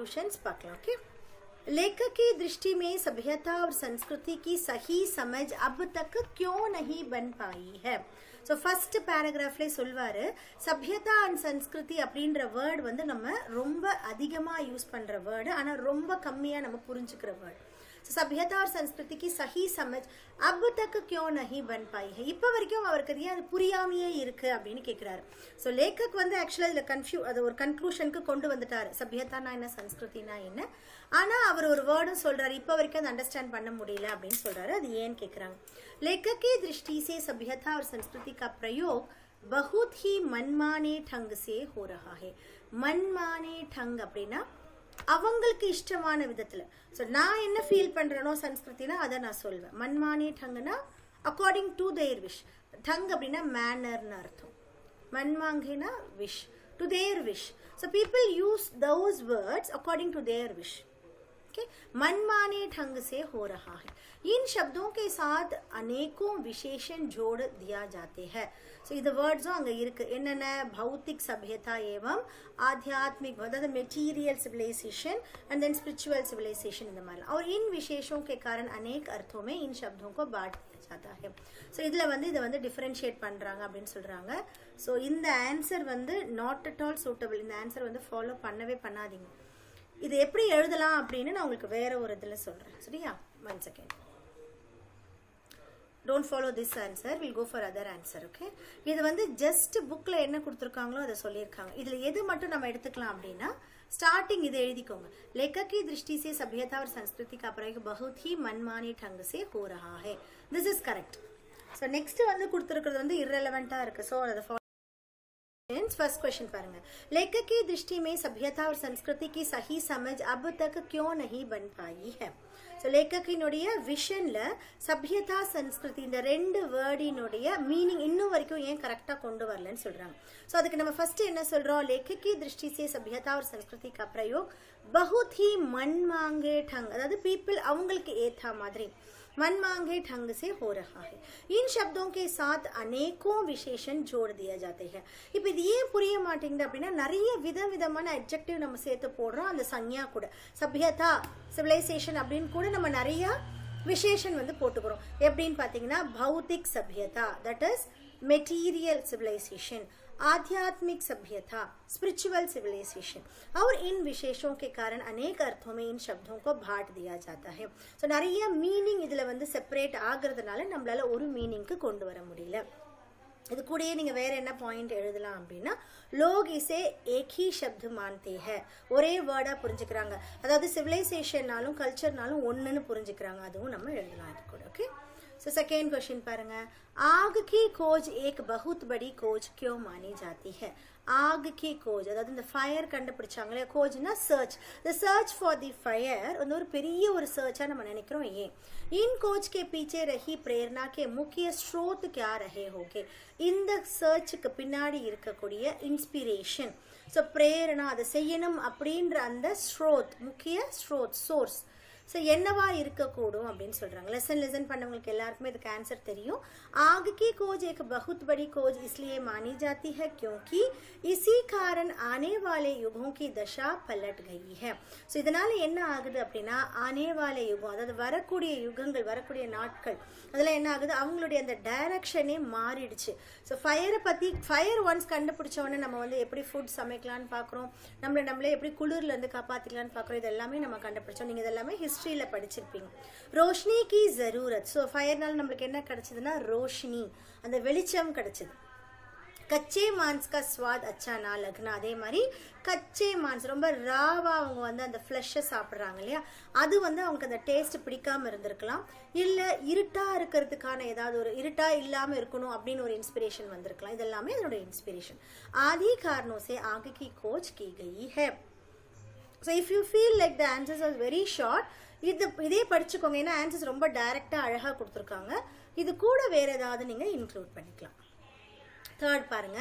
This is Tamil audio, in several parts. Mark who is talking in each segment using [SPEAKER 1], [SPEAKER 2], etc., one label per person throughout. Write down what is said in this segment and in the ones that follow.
[SPEAKER 1] कंक्लूशंस பார்க்கலாம். ओके. लेखक की दृष्टि में सभ्यता और संस्कृति की सही समझ अब तक क्यों नहीं बन पाई है. ஸோ ஃபர்ஸ்ட் பேராகிராஃப்ல சொல்வாரு சभ्यता அண்ட் சன்ஸ்கிருதி அப்படின்ற வேர்டு வந்து நம்ம ரொம்ப அதிகமா யூஸ் பண்ற வேர்டு, ஆனா ரொம்ப கம்மியா நம்ம புரிஞ்சுக்கிற வேர்டு. सभ्यता और संस्कृति की सही समझ अब तक क्यों नहीं बन पाई है. இப்போ வரைக்கும் அவருக்கு ஏன் அது புரியாமையே இருக்கு அப்படின்னு கேக்குறாரு. சோ லேखक வந்து एक्चुअली இதுல அது ஒரு கன்க்ளூஷனுக்கு கொண்டு வந்துட்டாரு. சभ्यताனா என்ன, சன்ஸ்கிருதினா என்ன, ஆனா அவர் ஒரு வேர்டும் சொல்றாரு இப்போ வரைக்கும் அதை அண்டர்ஸ்டாண்ட் பண்ண முடியல அப்படின்னு சொல்றாரு. அது ஏன்னு கேக்குறாங்க. लेखक की दृष्टि से सभ्यता और संस्कृति का प्रयोग बहुत ही मनमाने ढंग से हो रहा है. मनमाने ढंग அப்படின்னா அவங்களுக்கு இஷ்டமான விதத்துல. சோ நான் என்ன ஃபீல் பண்றேனோ சன்ஸ்கிருதினா அதை நான் சொல்வேன். மன்மானி டங்குனா அக்கார்டிங் டு தேர் விஷ். டங் அப்படின்னா மேனர்னு அர்த்தம். மன்மாங்கேனா wish, to their wish. So people use those words according to their wish. Okay. मनमाने ढंग से हो रहा है. इन शब्दों के साथ अनेकों विशेषण जोड़ दिया जाते हैं. सो इध वर्ड्सों अंग इरुक्कु. என்னென்ன, भौतिक सभ्यता एवं आध्यात्मिक, अर्थात material civilization and then spiritual civilization இந்த மாதிரி. और इन विशेषों के कारण अनेक अर्थों में इन शब्दों को बांट दिया जाता है. सो இதுல வந்து இத வந்து டிஃபரன்ஷியேட் பண்றாங்க அப்படினு சொல்றாங்க. சோ இந்த ஆன்சர் வந்து நாட் அட் ஆல் சூட்டபிள். இந்த ஆன்சர் வந்து ஃபாலோ பண்ணவே பண்ணாதீங்க. இது எப்படி எழுதலாம் அப்படின்னு நான் உங்களுக்கு வேற ஒரு இதுல சொல்றேன். சரியா? 1 second. Don't follow this answer. We'll go for other answer. Okay. இது வந்து ஜஸ்ட் புக்ல என்ன கொடுத்திருக்காங்களோ அதை சொல்லியிருக்காங்க. இதுல எது மட்டும் நம்ம எடுத்துக்கலாம் அப்படின்னா ஸ்டார்டிங் இதை எழுதிக்கோங்க. लेखक की दृष्टि से सभ्यता और संस्कृति का प्रयोग बहुत ही मनमाने ढंग से हो रहा है. This is correct. So next வந்து கொடுத்திருக்கிறது வந்து irrelevant-ஆ இருக்கு. So அதை फर्स्ट क्वेश्चन पारेंगे. लेखक की दृष्टि में सभ्यता और संस्कृति की सही समझ अब तक क्यों नहीं बन पाई है. सो लेखकिनुடைய விஷன்ல சभ्यता संस्कृति இந்த ரெண்டு வேர்டினுடைய மீனிங் இன்னும் வரைக்கும் ஏன் கரெக்ட்டா கொண்டு வரலன்னு சொல்றாங்க. சோ அதுக்கு நம்ம ஃபர்ஸ்ட் என்ன சொல்றோம், लेखक की दृष्टि से सभ्यता और संस्कृति का प्रयोग बहुत ही मनमांगे ढंग, அதாவது people அவங்களுக்கு ஏத்த மாதிரி मनमांगे ढंग से हो रहा है. इन शब्दों के साथ अनेकों विशेषण जोड़ दिए जाते हैं. இப்போ இது ஏன் புரிய மாட்டேங்குது அப்படின்னா நிறைய விதவிதமான அட்ஜெக்டிவ் நம்ம சேர்த்து போடுறோம். அந்த சங்ஞா கூட சभ्यता சிவிலைசேஷன் அப்படின்னு கூட நம்ம நிறைய விசேஷன் வந்து போட்டுக்கிறோம். எப்படின்னு பாத்தீங்கன்னா भौतिक सभ्यता, that is material civilization, आध्यात्मिक सभ्यता, स्पिरिचुअल सिविलाइजेशन. और इन विशेषों के कारण अनेक अर्थों में इन शब्दों को बांट दिया जाता है. सो நிறைய மீனிங் இதுல வந்து செப்பரேட் ஆகிறதுனால நம்மளால ஒரு மீனிங்க்கு கொண்டு வர முடியல. இது கூடயே நீங்க வேற என்ன பாயிண்ட் எழுதலாம் அப்படின்னா लोग इसे एक ही शब्द मानते हैं. ஒரே வேர்டா புரிஞ்சுக்கிறாங்க. அதாவது சிவிலைசேஷன்னாலும் கல்ச்சர்னாலும் ஒண்ணுன்னு புரிஞ்சுக்கிறாங்க. அதுவும் நம்ம எழுதலாம் இது கூட. ஓகே. सो सेकेंड क्वेश्चन पारेंगे. आग की खोज एक बहुत बड़ी खोज क्यों मानी जाती है. आग की खोज அதாவது இந்த ஃபயர் கண்டுபிடிச்சாங்களே, खोजना search, the search for the fire வந்து ஒரு பெரிய ஒரு சர்ச்சா நம்ம நினைக்கிறோம். ஏன் इन खोज के पीछे रही प्रेरणा के मुख्य स्रोत क्या रहे होंगे. இந்த சர்ச்சுக்கு பின்னாடி இருக்கக்கூடிய இன்ஸ்பிரேஷன், சோ பிரேரணா, அதை செய்யணும் அப்படின்ற அந்த ஸ்ரோத், முக்கிய ஸ்ரோத், சோர்ஸ் सो என்னவா இருக்கக்கூடும் அப்படின்னு சொல்றாங்க. லெசன் பண்ணவங்களுக்கு எல்லாருக்குமே இதுக்கு ஆன்சர் தெரியும். आग की खोज एक बहुत बड़ी खोज इसलिए मानी जाती है क्योंकि इसी कारण आने वाले युगों की दशा पलट गई है. सो இதனால என்ன ஆகுது அப்படின்னா ஆனே வாலே யுகம், அதாவது வரக்கூடிய யுகங்கள், வரக்கூடிய நாட்கள், அதெல்லாம் என்ன ஆகுது, அவங்களுடைய அந்த டைரக்ஷனே மாறிடுச்சு. ஸோ ஃபயர் ஒன்ஸ் கண்டுபிடிச்ச உடனே நம்ம வந்து எப்படி ஃபுட் சமைக்கலான்னு பார்க்குறோம், நம்மளே எப்படி குளிர்ல இருந்து காப்பாற்றிக்கலான்னு பார்க்குறோம். இது எல்லாமே நம்ம கண்டுபிடிச்சோம். நீங்கள் இதெல்லாமே ஹிஸ்ட்ரியில படிச்சிருப்பீங்க. ரோஷினி கி ஜரூரத். ஸோ ஃபயர்னால நம்மளுக்கு என்ன கிடைச்சதுன்னா ரோஷினி, அந்த வெளிச்சம் கிடைச்சது. கச்சே மான்ஸ் கா ஸ்வாத் அச்சா நா லக்னா, அதே மாதிரி கச்சே மான்ஸ் ரொம்ப ராவா அவங்க வந்து அந்த ஃப்ளஷை சாப்பிட்றாங்க இல்லையா, அது வந்து அவங்களுக்கு அந்த டேஸ்ட் பிடிக்காம இருந்திருக்கலாம். இல்லை இருட்டா இருக்கிறதுக்கான ஏதாவது ஒரு இருட்டா இல்லாமல் இருக்கணும் அப்படின்னு ஒரு இன்ஸ்பிரேஷன் வந்திருக்கலாம். இதெல்லாமே அதோட இன்ஸ்பிரேஷன். ஆதி காரணோं से आगे की खोज की गई है. So if you feel like the answers are very short, இதே படிச்சுக்கோங்க. ஏன்னா ஆன்சர்ஸ் ரொம்ப டைரக்டா அழகா கொடுத்துருக்காங்க. இது கூட வேற ஏதாவது நீங்க இன்க்ளூட் பண்ணிக்கலாம். थर्ड பாருங்க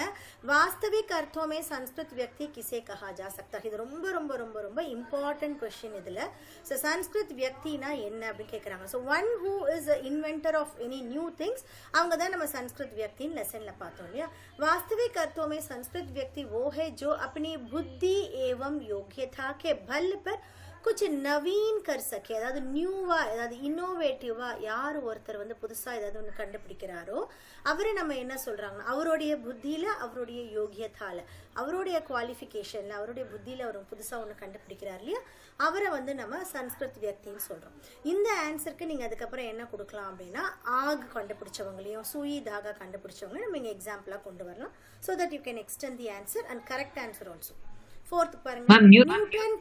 [SPEAKER 1] वास्तविक अर्थों में संस्कृत व्यक्ति किसे कहा जा सकता है. இது ரொம்ப ரொம்ப ரொம்ப ரொம்ப இம்பார்ட்டன்ட் क्वेश्चन இதுல. சோ சன்ஸ்கிருத் व्यक्तिனா என்ன அப்படி கேக்குறாங்க. So one who is a inventor of any new things அவங்க தான் நம்ம संस्कृत व्यक्ति लेसन பார்த்தோம் இல்லையா. वास्तविक अर्थों में संस्कृत व्यक्ति वो है जो अपनी बुद्धि एवं योग्यता के बल पर कुछ नवीन कर सके. அதாவது நியூவா அதாவது இன்னோவேட்டிவா யார் ஒருத்தர் வந்து புதுசா ஏதாவது ஒன்று கண்டுபிடிக்கிறாரோ அவரை நம்ம என்ன சொல்றாங்கன்னா அவருடைய புத்தியில அவருடைய யோகியத்தால அவருடைய குவாலிஃபிகேஷன்ல அவருடைய புத்தியில அவர் புதுசா ஒன்று கண்டுபிடிக்கிறார் இல்லையா அவரை வந்து நம்ம சன்ஸ்கிருத் வியக்தின்னு சொல்றோம். இந்த ஆன்சருக்கு நீங்க அதுக்கப்புறம் என்ன கொடுக்கலாம் அப்படின்னா ஆக் கண்டுபிடிச்சவங்களையும் சூயி தாகா கண்டுபிடிச்சவங்களையும் நம்ம இங்க எக்ஸாம்பிளா கொண்டு வரலாம். So that you can extend the answer and correct answer also. Fourth பாருங்க நியூட்டன்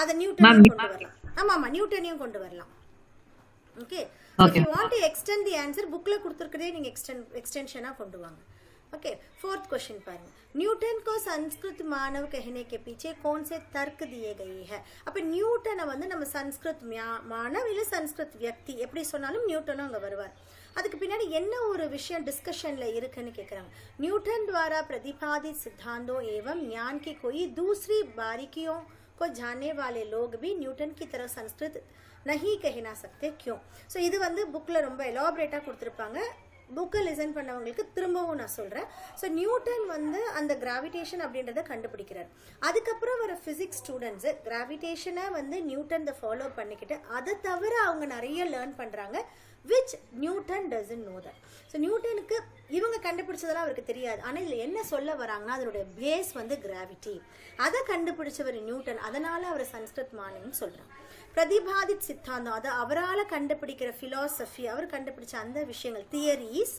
[SPEAKER 1] அத நியூட்டனையும் கொண்டு வரலாம். ஆமா நியூட்டனையும் கொண்டு வரலாம். Okay if you want to extend the answer bookல கொடுத்திருக்கதே நீங்க एक्सटेंशना கொண்டு வாங்க. ओके फोर्थ क्वेश्चन பாருங்க न्यूटन को संस्कृत मानव कहने के पीछे कौन से तर्क दिए गए हैं. அப்ப நியூட்டனை வந்து நம்ம சன்ஸ்கிருத் மானவ் இல்ல சன்ஸ்கிருத் व्यक्ति எப்படி சொன்னாலும் நியூட்டனும் அங்க வருவார். அதுக்கு பின்னாடி என்ன ஒரு விஷயம் डिस्कशनல இருக்குன்னு கேக்குறாங்க. न्यूटन द्वारा प्रतिपादित सिद्धांतों एवं ज्ञान की कोई दूसरी बारीकियों को जानने वाले लोग भी न्यूटन की तरह संस्कृत नहीं कह ना सकते क्यों. सो இது வந்து புக்ல ரொம்ப எலாபரேட்டா கொடுத்திருப்பாங்க. புக்கை லிசன் பண்ணவங்களுக்கு திரும்பவும் நான் சொல்றேன். ஸோ நியூட்டன் வந்து அந்த கிராவிடேஷன் அப்படின்றத கண்டுபிடிக்கிறார். அதுக்கப்புறம் வர பிசிக்ஸ் ஸ்டூடெண்ட்ஸ் கிராவிடேஷனை வந்து நியூட்டன் ஃபாலோ பண்ணிக்கிட்டு அதை தவிர அவங்க நிறைய லேர்ன் பண்றாங்க which Newton doesn't know that. So நியூட்டனுக்கு இவங்க கண்டுபிடிச்சதெல்லாம் அவருக்கு தெரியாது. ஆனால் இதில் என்ன சொல்ல வராங்கன்னா அதனுடைய பேஸ் வந்து கிராவிட்டி. அதை கண்டுபிடிச்சவர் நியூட்டன். அதனால அவர் சன்ஸ்கிருத் மானவன்னு சொல்றாங்க. பிரதிபாதித் சித்தாந்தம் அது அவரால் கண்டுபிடிக்கிற फिलॉसफी அவர் கண்டுபிடிச்ச அந்த விஷயங்கள் தியரிஸ்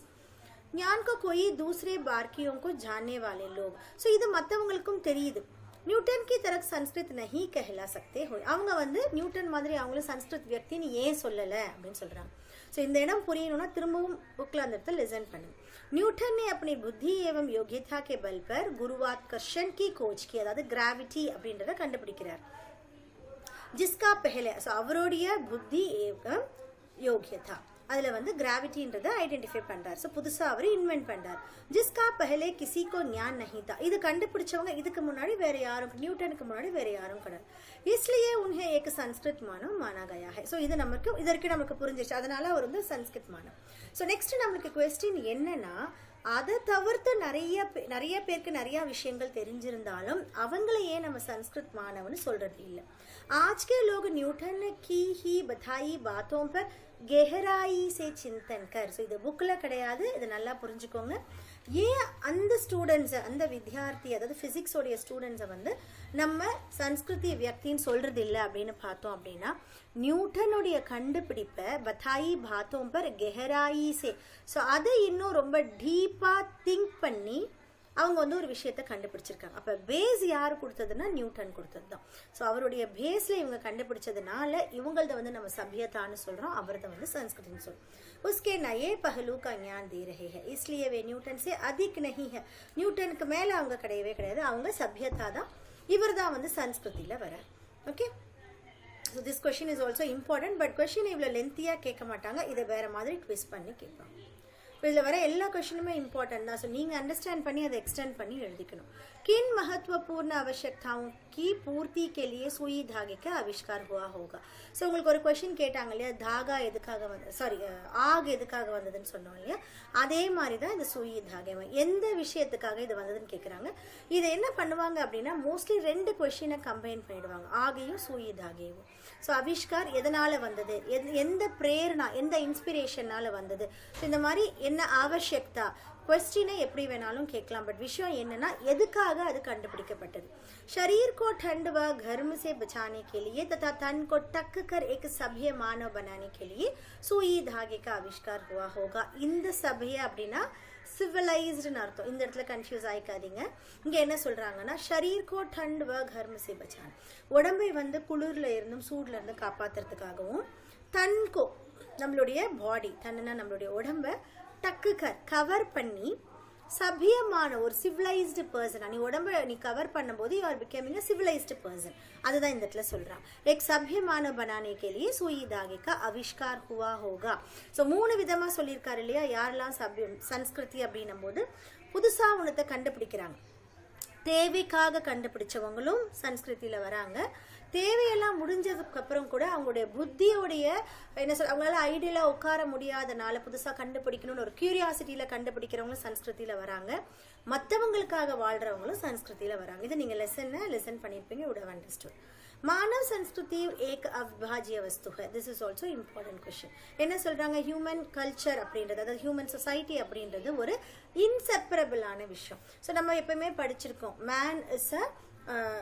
[SPEAKER 1] ज्ञान को कोई दूसरे बारीकियों को जानने वाले लोग. ஸோ இது மற்றவங்களுக்கும் தெரியுது. நியூட்டன் की तरह संस्कृत नहीं कहला सकते हो. அவங்க வந்து நியூட்டன் மாதிரி அவங்களும் சன்ஸ்கிருத் வியக்தின்னு ஏன் சொல்லலை அப்படின்னு சொல்றாங்க. ஸோ இந்த இடம் புரியணும்னா திரும்பவும் புக்ல அந்த இடத்துல லிசன் பண்ணுங்க. न्यूटन ने अपनी बुद्धि एवं योग्यता के बल पर गुरुत्वाकर्षण की खोज की. அதாவது கிராவிட்டி அப்படின்றத கண்டுபிடிக்கிறார். जिसका पहले அவருடைய புத்தி ஏவம் யோகியதா அதுல வந்து கிராவிட்டின்றத ஐடென்டிஃபை பண்றார். சோ புதுசா அவர் இன்வென்ட் பண்றார். जिसका पहले किसी को ज्ञान नहीं था. இது கண்டுபிடிச்சவங்க இதுக்கு முன்னாடி வேற யாரும் நியூட்டனுக்கு முன்னாடி வேற யாரும் கிடையாது. इसलिए उन्हें एक संस्कृत मानव माना गया है. சோ இது நமக்கு புரிஞ்சிச்சு. அதனால அவர் வந்து சன்ஸ்கிருத் மானவ். சோ நெக்ஸ்ட் நமக்கு क्वेश्चन என்னன்னா அதை தவிர்த்து நிறைய பேருக்கு நிறைய விஷயங்கள் தெரிஞ்சிருந்தாலும் அவங்கள ஏன் நம்ம சன்ஸ்கிருத் மானவன்னு சொல்றது இல்லை. आज के लोग न्यूटन की ही बताई बातों पर गहराई से चिंतन कर. ஸோ இது புக்கில் கிடையாது. இது நல்லா புரிஞ்சுக்கோங்க. ஏன் அந்த ஸ்டூடெண்ட்ஸை அந்த வித்தியார்த்தி அதாவது ஃபிசிக்ஸோடைய ஸ்டூடெண்ட்ஸை வந்து நம்ம சன்ஸ்கிருதி வியக்தின்னு சொல்றது இல்லை அப்படின்னு பார்த்தோம் அப்படின்னா நியூட்டனுடைய கண்டுபிடிப்பை பத்தாயி பாத்தோம் பர் கெஹராயி சே. ஸோ அதை இன்னும் ரொம்ப டீப்பாக திங்க் பண்ணி அவங்க வந்து ஒரு விஷயத்த கண்டுபிடிச்சிருக்காங்க. அப்ப பேஸ் யார் கொடுத்ததுன்னா நியூட்டன் கொடுத்தது தான். ஸோ அவருடைய பேஸ்ல இவங்க கண்டுபிடிச்சதுனால இவங்களத வந்து நம்ம சभ्यताன்னு சொல்றோம். அவரத வந்து संस्कृतன்னு சொல்றோம். उसके नए पहलू का ज्ञान दे रहे हैं. इसलिए वे न्यूटन से अधिक नहीं है. நியூட்டனுக்கு மேல அவங்க கிடையவே கிடையாது. அவங்க सभ्यता தான். இவர் தான் வந்து சன்ஸ்கிருதியில வரார். Okay so this question is also important. But question இவ்வளோ லென்த்தியாக கேட்க மாட்டாங்க. இதை வேற மாதிரி ட்விஸ்ட் பண்ணி கேட்பாங்க. இதில் வர எல்லா क्वेश्चनுமே इम्पोर्टेंट தான். ஸோ நீங்கள் அண்டர்ஸ்டாண்ட் பண்ணி அதை எக்ஸ்டெண்ட் பண்ணி எழுதிக்கணும். किन महत्वपूर्ण आवश्यकताओं की पूर्ति के लिए सुई धागे का आविष्कार हुआ होगा. ஸோ உங்களுக்கு ஒரு क्वेश्चन கேட்டாங்க இல்லையா தாகா எதுக்காக ஆக் எதுக்காக வந்ததுன்னு சொன்னோம் இல்லையா அதே மாதிரி தான் இந்த சுயி தாகை எந்த விஷயத்துக்காக இது வந்ததுன்னு கேட்குறாங்க. இதை என்ன பண்ணுவாங்க அப்படின்னா மோஸ்ட்லி 2 क्वेश्चனை கம்பைன் பண்ணிடுவாங்க ஆகையும் சுயி தாகையும். ஸோ ஆவிஷ்கார் எதனால வந்தது எந்த பிரேரணா எந்த இன்ஸ்பிரேஷனால வந்தது இந்த மாதிரி என்ன ஆவசியக்தா क्वेश्चனை எப்படி வேணாலும் கேட்கலாம். பட் விஷயம் என்னன்னா எதுக்காக அது கண்டுபிடிக்கப்பட்டது. शरीर को ठंड व गर्म से बचाने के लिए तथा तन को टक कर एक सभ्य मानव बनाने के लिए सुई धागे का आविष्कार हुआ होगा. இந்த சபைய அப்படின்னா சிவிலைஸ்டுன்னு அர்த்தம். இந்த இடத்துல கன்ஃபியூஸ் ஆயிக்காதீங்க. இங்க என்ன சொல்றாங்கன்னா शरीर को ठंड व गर्म से बचाने உடம்பை வந்து குளிர்ல இருந்தும் சூடுல இருந்து காப்பாத்துறதுக்காகவும் தன்கோ நம்மளுடைய பாடி தன்னுனா நம்மளுடைய உடம்ப டக்குக்கர் கவர் பண்ணி சபியமான ஒரு சிவிலைஸ்டு பர்சன் நீ உடம்ப நீ கவர் பண்ணும்போது you are becoming a civilised person. அதுதான் இந்த இடத்துல சொல்றான். एक सभ्य मानव बनाने के लिए सुई धागे का आविष्कार हुआ होगा. ஸோ 3 விதமா சொல்லியிருக்காரு இல்லையா யாரெல்லாம் சன்ஸ்கிருதி அப்படின்னும் போது புதுசா ஒன்றத்தை கண்டுபிடிக்கிறாங்க. தேவைக்காக கண்டுபிடிச்சவங்களும் சன்ஸ்கிருதியில வராங்க. தேவையெல்லாம் முடிஞ்சதுக்கு அப்புறம் கூட அவங்களுடைய புத்தியோடைய என்ன சொல்ல அவங்களால ஐடியலா உட்கார முடியாதனால புதுசா கண்டுபிடிக்கணும்னு ஒரு கியூரியாசிட்டியில கண்டுபிடிக்கிறவங்களும் சன்ஸ்கிருதியில வராங்க. மற்றவங்களுக்காக வாழ்றவங்களும் சன்ஸ்கிருதியில வராங்க. இது நீங்க லெசன் பண்ணியிருப்பீங்க, would have understood. मानव संस्कृति एक अविभाज्य वस्तु है. This is also important question. என்ன சொல்றாங்க, ஹியூமன் கல்ச்சர் அப்படின்றது, அதாவது ஹியூமன் சொசைட்டி அப்படின்றது ஒரு இன்செப்பரபிளான விஷயம். ஸோ நம்ம எப்பவுமே படிச்சிருக்கோம்,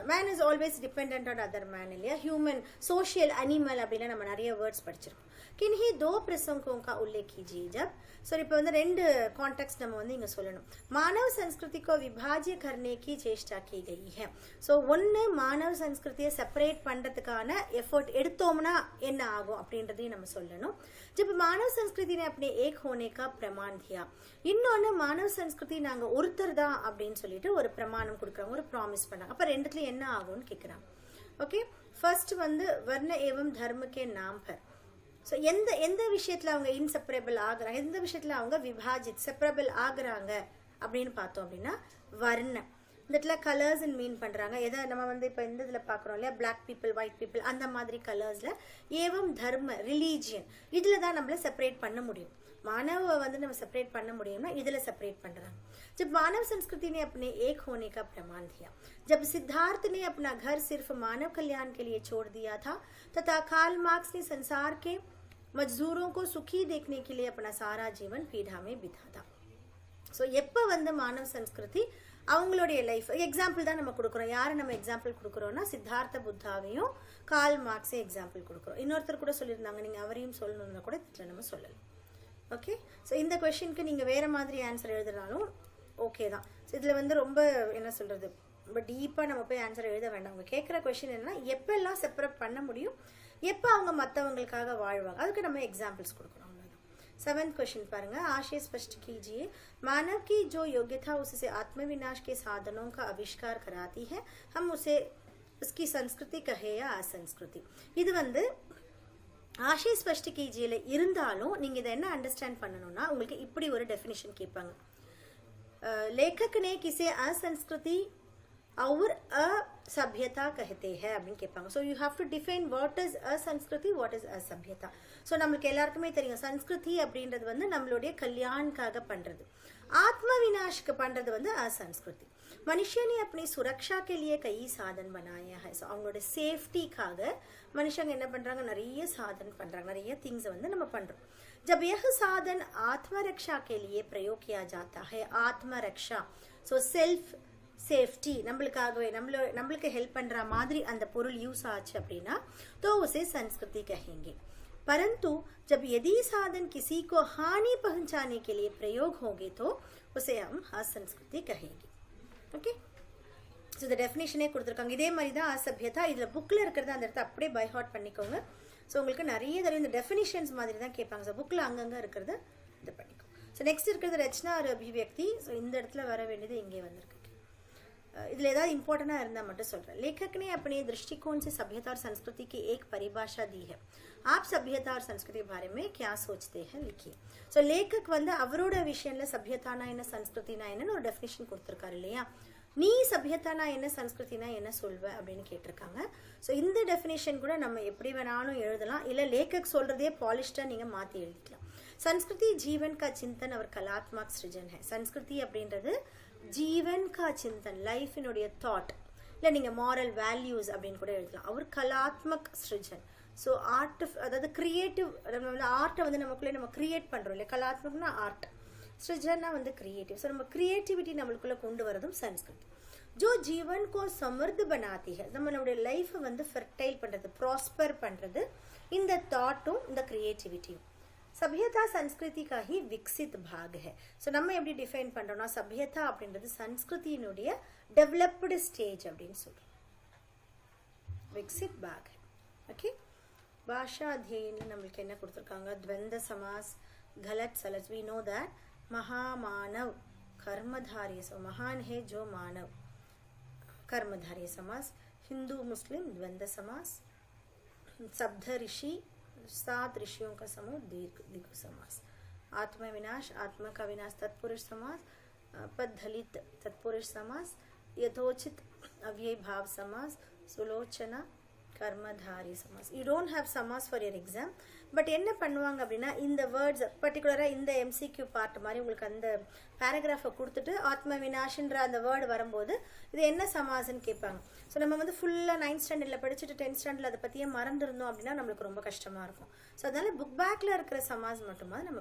[SPEAKER 1] man is always dependent on other man இல்லையா. ஹியூமன் சோஷிयल एनिमल அப்படின்னா நம்ம நிறைய வேர்ட்ஸ் படிச்சிருக்கோம். किन्हीं दो प्रसंगों का उल्लेख कीजिए जब. सो இப்போ வந்து ரெண்டு கான்டெக்ஸ்ட் நம்ம வந்து இங்க சொல்லணும். मानव संस्कृति को विभाज्य करने की चेष्टा की गई है. सो ஒன்னு मानव संस्कृतिயை செப்பரேட் பண்றதுக்கான எஃபோர்ட் எடுத்தோம்னா என்ன ஆகும் அப்படின்றதையும் நம்ம சொல்லணும். जब मानव संस्कृति ने अपने एक होने का प्रमाण दिया. இன்னொன்னு मानव संस्कृति நாங்க ஒருத்தர் தான் அப்படின்னு சொல்லிட்டு ஒரு பிரமாணம் கொடுக்குறாங்க, ஒரு ப்ராமிஸ் பண்ணாங்க. அப்ப ரெண்டுத்துல என்ன ஆகும்னு கேக்குறாங்க. ஓகே, ஃபர்ஸ்ட் வந்து வர்ண ஏவம் தர்ம கே நாம் பர். ஸோ எந்த விஷயத்தில் அவங்க இன்செப்பரபிள் ஆகுறாங்க, எந்த விஷயத்தில் அவங்க விபாஜித் செப்பரபிள் ஆகுறாங்க அப்படின்னு பார்த்தோம் அப்படின்னா வர்ணம். இந்த இடத்துல கலர்ஸ் மீன் பண்ணுறாங்க. எதை நம்ம வந்து இப்போ இந்த இதில் பார்க்குறோம் இல்லையா, பிளாக் பீப்புள், ஒயிட் பீப்புள், அந்த மாதிரி கலர்ஸில். ஏவம் தர்ம, ரிலீஜியன், இதில் தான் நம்மள செப்பரேட் பண்ண முடியும். मानव வந்து நம்ம செப்பரேட் பண்ண முடியும்னா இதுல செப்பரேட் பண்றாங்க. जब मानव संस्कृति ने अपने एक होने का प्रमाण दिया, जब सिद्धार्थ ने अपना घर सिर्फ मानव कल्याण के लिए छोड़ दिया था तथा कार्ल मार्क्स ने संसार के मजदूरों को सुखी देखने के लिए अपना सारा जीवन पीढ़ा में बिता था. सो எப்ப வந்து मानव संस्कृति அவங்களுடைய லைஃப் எக்ஸாம்பிள் தான் நம்ம கொடுக்குறோம். யாரை நம்ம எக்ஸாம்பிள் கொடுக்குறோம்னா சித்தார்த்த புத்தாவையும் கார்ல் மார்க்ஸையும் எக்ஸாம்பிள் கொடுக்குறோம். இன்னொருத்தர் கூட சொல்லியிருந்தாங்க, நீங்க அவரையும் சொல்லணும்னா கூட இதில் நம்ம சொல்லலாம். ஓகே, ஸோ இந்த கொஸ்டினுக்கு நீங்கள் வேறு மாதிரி ஆன்சர் எழுதுனாலும் ஓகே தான். ஸோ இதில் வந்து ரொம்ப என்ன சொல்கிறது, ரொம்ப டீப்பாக நம்ம போய் ஆன்சர் எழுத வேண்டாம். அவங்க கேட்குற கொஸ்டின் என்னன்னா எப்பெல்லாம் செப்பரேட் பண்ண முடியும், எப்போ அவங்க மற்றவங்களுக்காக வாழ்வாங்க, அதுக்கு நம்ம எக்ஸாம்பிள்ஸ் கொடுக்குறோம். सेवेंथ क्वेश्चन पारेंगे, आशय स्पष्ट कीजिए. मानव की जो योग्यता उससे आत्मविनाश के साधनों का आविष्कार कराती है, हम उसे उसकी संस्कृति कहे या असंस्कृति. இது வந்து ஆशय स्पष्ट कीजिए இருந்தாலும் நீங்க இதை என்ன அண்டர்ஸ்டாண்ட் பண்ணணும்னா உங்களுக்கு இப்படி ஒரு டெஃபினிஷன் கேட்பாங்க. लेखक ने किसे असंस्कृति और असभ्यता कहते हैं அப்படின்னு கேட்பாங்க. So you have to define what is असंस्कृति, வாட் இஸ் असभ्यता. ஸோ நம்மளுக்கு எல்லாருக்குமே தெரியும் சன்ஸ்கிருதி அப்படின்றது வந்து நம்மளுடைய கல்யாணுக்காக பண்றது, आत्म विनाश பண்றது வந்து असंस्कृति. मनुष्य ने अपनी सुरक्षा के लिए कई साधन बनाया है. ஸோ அவங்களோட சேஃப்டிக்காக மனுஷங்க என்ன பண்றாங்க, நிறைய சாதன் பண்றாங்க, நிறைய திங்ஸ் வந்து நம்ம பண்றோம். जब यह साधन आत्मरक्षा के लिए प्रयोग किया जाता है, आत्मरक्षा ஸோ செல்ஃப் சேஃப்டி, நம்மளுக்காகவே நம்மளுக்கு ஹெல்ப் பண்ற மாதிரி அந்த பொருள் யூஸ் ஆச்சு அப்படின்னா तो उसे संस्कृति कहेंगे. परंतु जब यदि साधन किसी को हानि पहुंचाने के लिए प्रयोग होंगे तो उसे हम असंस्कृति कहेंगे. ओके, ஸோ இந்த டெஃபினேஷனே கொடுத்துருக்காங்க. இதே மாதிரி தான் அசபியதா, இதில் புக்கில் இருக்கிறது அந்த இடத்த அப்படியே பை ஹார்ட் பண்ணிக்கோங்க. ஸோ உங்களுக்கு நிறைய தடவை இந்த டெஃபினிஷன்ஸ் மாதிரி தான் கேட்பாங்க. ஸோ புக்கில் அங்கங்கே இருக்கிறது இது பண்ணிக்கோ. ஸோ நெக்ஸ்ட் இருக்கிறது ரச்சனா ஒரு அபிவியக்தி. ஸோ இந்த இடத்துல வர வேண்டியது இங்கே வந்திருக்கு. इधर ஏதாவது இம்பார்ட்டண்டா இருந்தா மட்டும் சொல்றேன். लेखक ने अपने दृष्टिकोण से सभ्यता और संस्कृति की एक परिभाषा दी है. आप सभ्यता और संस्कृति के बारे में क्या सोचते हैं लिखिए. सो लेखक வந்து அவரோட விஷயம்ல சभ्यताனா என்ன சன்ஸ்கிருதினா என்னன்னு ஒரு டெஃபினிஷன் கொடுத்திருக்காரு இல்லையா. நீ சभ्यताனா என்ன சன்ஸ்கிருதினா என்ன சொல்வ அப்படின்னு கேட்டிருக்காங்க. ஸோ இந்த டெஃபினிஷன் கூட நம்ம எப்படி வேணாலும் எழுதலாம், இல்லை லேखक சொல்றதே பாலிஷ்டா நீங்க மாத்தி எழுதிக்கலாம். संस्कृति जीवन का चिंतन और कलात्मक सृजन है. संस्कृति அப்படின்றது ஜீவன் கா சிந்தன், லைஃபினுடைய தாட், இல்லை நீங்கள் மாரல் வேல்யூஸ் அப்படின்னு கூட எழுதலாம். அவர் கலாத்மக் சிருஜன், ஸோ ஆர்ட், அதாவது கிரியேட்டிவ், நம்ம வந்து ஆர்ட்டை வந்து நமக்குள்ளே நம்ம கிரியேட் பண்ணுறோம் இல்லையா. கலாத்மக்னா ஆர்ட், சிருஜன்னா வந்து கிரியேட்டிவ். ஸோ நம்ம கிரியேட்டிவிட்டி நம்மளுக்குள்ளே கொண்டு வரதும் சன்ஸ்கிருதி. ஜோ ஜீவன் கோ சமர்த் பனாத்தி ஹை, நம்மளுடைய லைஃப்பை வந்து ஃபெர்டைல் பண்ணுறது, ப்ராஸ்பர் பண்ணுறது இந்த தாட்டும் இந்த கிரியேட்டிவிட்டியும். सभ्यता संस्कृति का ही विकसित भाग है. सो நம்ம எப்படி டிஃபைன் பண்றோம்னா सभ्यता அப்படின்றது संस्कृतिயினுடைய डेवलप्ड स्टेज அப்படினு சொல்றோம். विकसित भाग है. ओके, भाषा अध्ययन நமக்கு என்ன கொடுத்திருக்காங்க, द्वंद्व समास, गलत सलस. वी नो दैट महामानव कर्मधारय, सो महान है जो मानव, कर्मधारय समास. हिंदू मुस्लिम द्वंद्व समास. सप्त ऋषि, 7 ऋषियों का समूह दीर्घ समास. आत्म विनाश, आत्मा का विनाश तत्पुरुष समास. पद्धलित तत्पुरुष समास, यथोचित अव्यय भाव समास, सुलोचना कर्मधारी समास. You don't have समास for your exam. பட் என்ன பண்ணுவாங்க அப்படின்னா இந்த வேர்ட்ஸ் பர்டிகுலராக இந்த எம்சிக்யூ பார்ட் மாதிரி உங்களுக்கு அந்த பேராகிராஃபை கொடுத்துட்டு ஆத்ம வினாஷ்ன்ற அந்த வேர்டு வரும்போது இது என்ன சமாஸ்ன்னு கேட்பாங்க. ஸோ நம்ம வந்து ஃபுல்லாக 9th ஸ்டாண்டர்டில் படிச்சுட்டு 10th ஸ்டாண்டர்டில் அதை பற்றியே மறந்துருந்தோம் அப்படின்னா நம்மளுக்கு ரொம்ப கஷ்டமாக இருக்கும். ஸோ அதனால புக் பேக்கில் இருக்கிற சமாஸ் மட்டுமா நம்ம